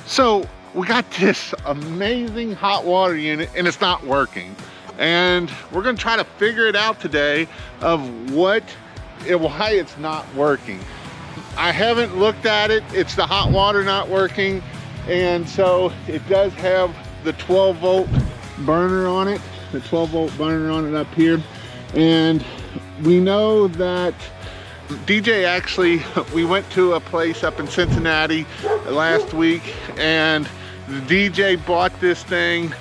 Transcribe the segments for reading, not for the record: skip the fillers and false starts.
So we got this amazing hot water unit and it's not working. And we're gonna try to figure it out today of why it's not working. I haven't looked at it. It's the hot water not working. And so it does have the 12-volt burner on it, the 12-volt burner on it up here. And we know that DJ actually, we went to a place up in Cincinnati last week and the DJ bought this thing.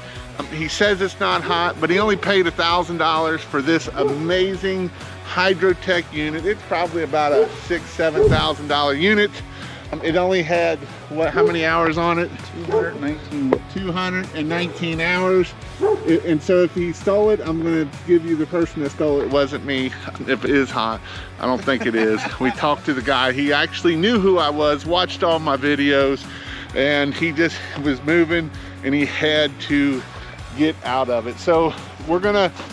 He says it's not hot, but he only paid $1,000 for this amazing HydroTek unit. It's probably about a $7,000 unit. It only had, how many hours on it? 219 hours. And so if he stole it, I'm gonna give you the person that stole it. It wasn't me. If it is hot, I don't think it is. We talked to the guy. He actually knew who I was, watched all my videos, and he just was moving and he had to get out of it. So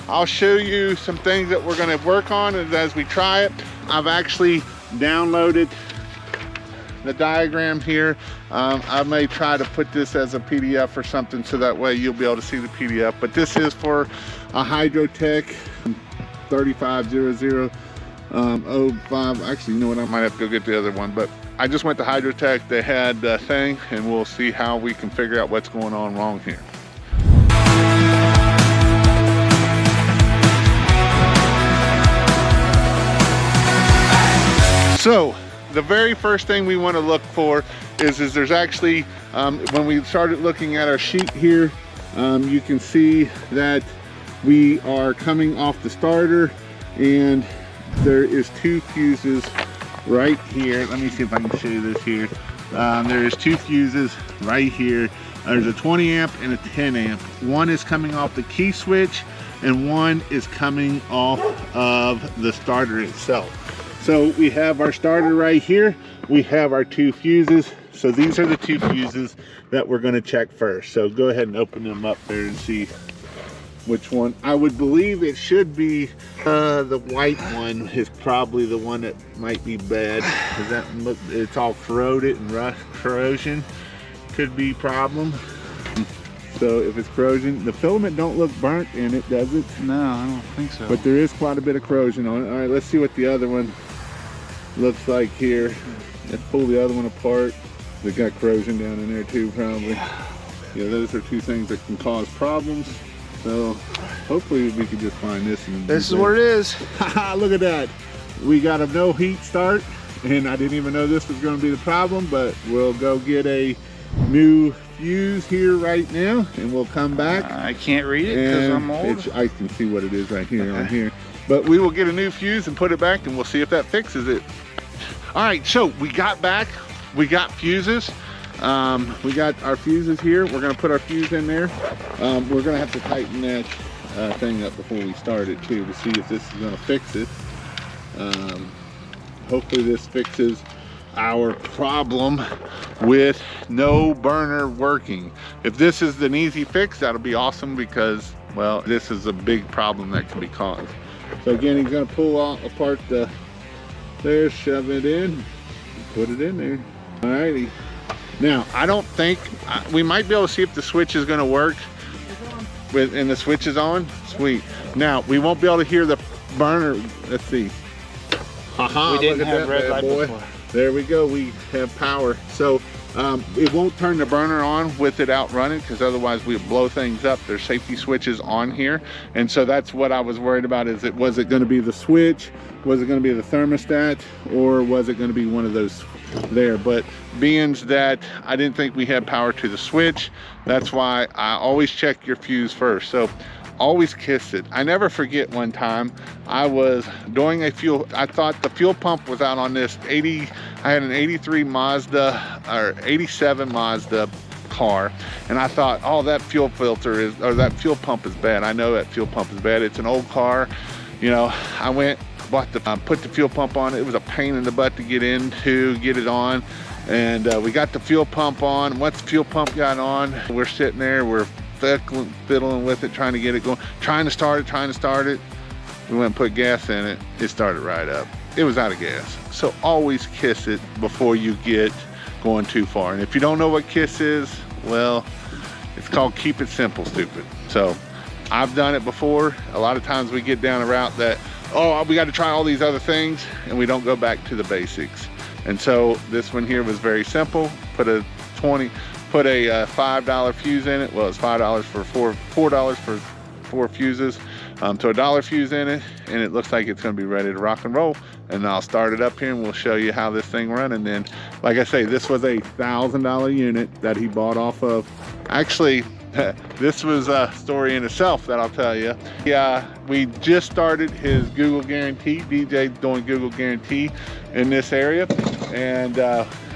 I'll show you some things that we're gonna work on as we try it. I've actually downloaded the diagram here. I may try to put this as a PDF or something so that way you'll be able to see the PDF, but this is for a HydroTek 350005. Actually, you know what, I might have to go get the other one, but I just went to HydroTek. They had the thing, and we'll see how we can figure out what's going on wrong here. So the very first thing we want to look for is there's actually, when we started looking at our sheet here, you can see that we are coming off the starter and there is 2 fuses right here. Let me see if I can show you this here. There is 2 fuses right here. There's a 20 amp and a 10 amp. One is coming off the key switch and one is coming off of the starter itself. So we have our starter right here. We have our 2 fuses. So these are the 2 fuses that we're gonna check first. So go ahead and open them up there and see which one. I would believe it should be the white one is probably the one that might be bad. Does that look, it's all corroded and corrosion could be problem. So if it's corrosion, the filament don't look burnt in it, does it? No, I don't think so. But there is quite a bit of corrosion on it. All right, let's see what the other one looks like here. Let's pull the other one apart. They got corrosion down in there too, probably. Yeah, those are 2 things that can cause problems. So hopefully we can just find this. This is what it is. Look at that. We got a no heat start, and I didn't even know this was going to be the problem, but we'll go get a new fuse here right now, and we'll come back. I can't read it because I'm old. I can see what it is right here on here. But we will get a new fuse and put it back, and we'll see if that fixes it. All right, so we got back. We got fuses. We got our fuses here. We're gonna put our fuse in there. We're gonna have to tighten that thing up before we start it too, to see if this is gonna fix it. Hopefully this fixes our problem with no burner working. If this is an easy fix, that'll be awesome, because, well, this is a big problem that can be caused. So again, he's gonna pull apart the, there, shove it in, put it in there. Alrighty. Now, I don't think, we might be able to see if the switch is gonna work, and the switch is on, sweet. Now, we won't be able to hear the burner, let's see. Haha, we didn't look at have that red bad light boy. before. There we go, we have power. So it won't turn the burner on with it out running, because otherwise we blow things up. There's safety switches on here, and so that's what I was worried about. Is it, was it going to be the switch, was it going to be the thermostat, or was it going to be one of those there? But being that I didn't think we had power to the switch, that's why I always check your fuse first. So always kiss it. I never forget one time I was doing a fuel, I thought the fuel pump was out on this I had an 83 Mazda or 87 Mazda car, and I thought, oh, that fuel filter is, or that fuel pump is bad. I know that fuel pump is bad. It's an old car, you know. I went, bought the, put the fuel pump on. It was a pain in the butt to get it on, and we got the fuel pump on. Once the fuel pump got on, we're sitting there, we're fiddling with it, trying to get it going, trying to start it. We went and put gas in it. It started right up. It was out of gas. So always kiss it before you get going too far. And if you don't know what KISS is, well, it's called keep it simple, stupid. So I've done it before. A lot of times we get down a route that, oh, we got to try all these other things, and we don't go back to the basics. And so this one here was very simple. Put a $5 fuse in it. Well, it's $5 for $4 for 4 fuses. So $1 fuse in it, and it looks like it's going to be ready to rock and roll. And I'll start it up here, and we'll show you how this thing runs. And then, like I say, this was a $1,000 unit that he bought off of. Actually, this was a story in itself that I'll tell you. Yeah, we just started his Google Guarantee. DJ doing Google Guarantee in this area, and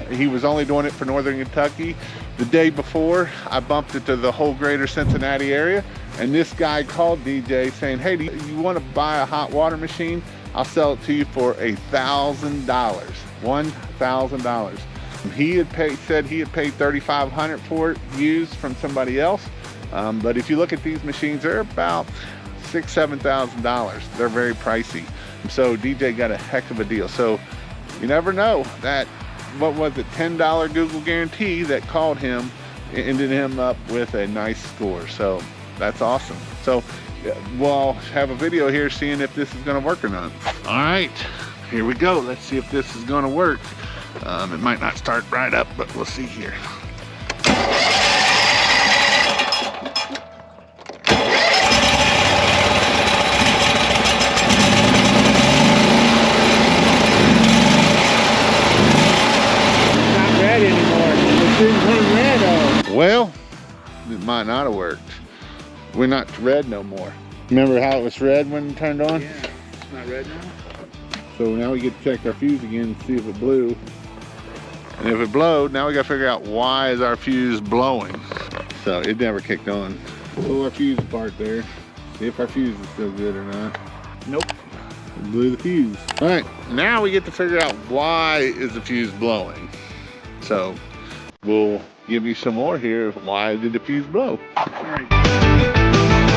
he was only doing it for Northern Kentucky. The day before, I bumped it to the whole greater Cincinnati area, and this guy called DJ saying, hey, do you want to buy a hot water machine? I'll sell it to you for $1,000, $1,000. He had said he had paid $3,500 for it used from somebody else. But if you look at these machines, they're about $6,000, $7,000. They're very pricey. So DJ got a heck of a deal. So you never know that, what was it, $10 Google Guarantee that called him, ended him up with a nice score. So that's awesome. So we'll have a video here seeing if this is going to work or not. All right, here we go. Let's see if this is going to work. It might not start right up, but we'll see here. Well, it might not have worked. We're not red no more. Remember how it was red when it turned on? Yeah, it's not red now. So now we get to check our fuse again and see if it blew. And if it blowed, now we got to figure out why is our fuse blowing. So it never kicked on. Pull our fuse apart there. See if our fuse is still good or not. Nope. It blew the fuse. All right, now we get to figure out why is the fuse blowing. So we'll give you some more here. Why did the fuse blow? All right.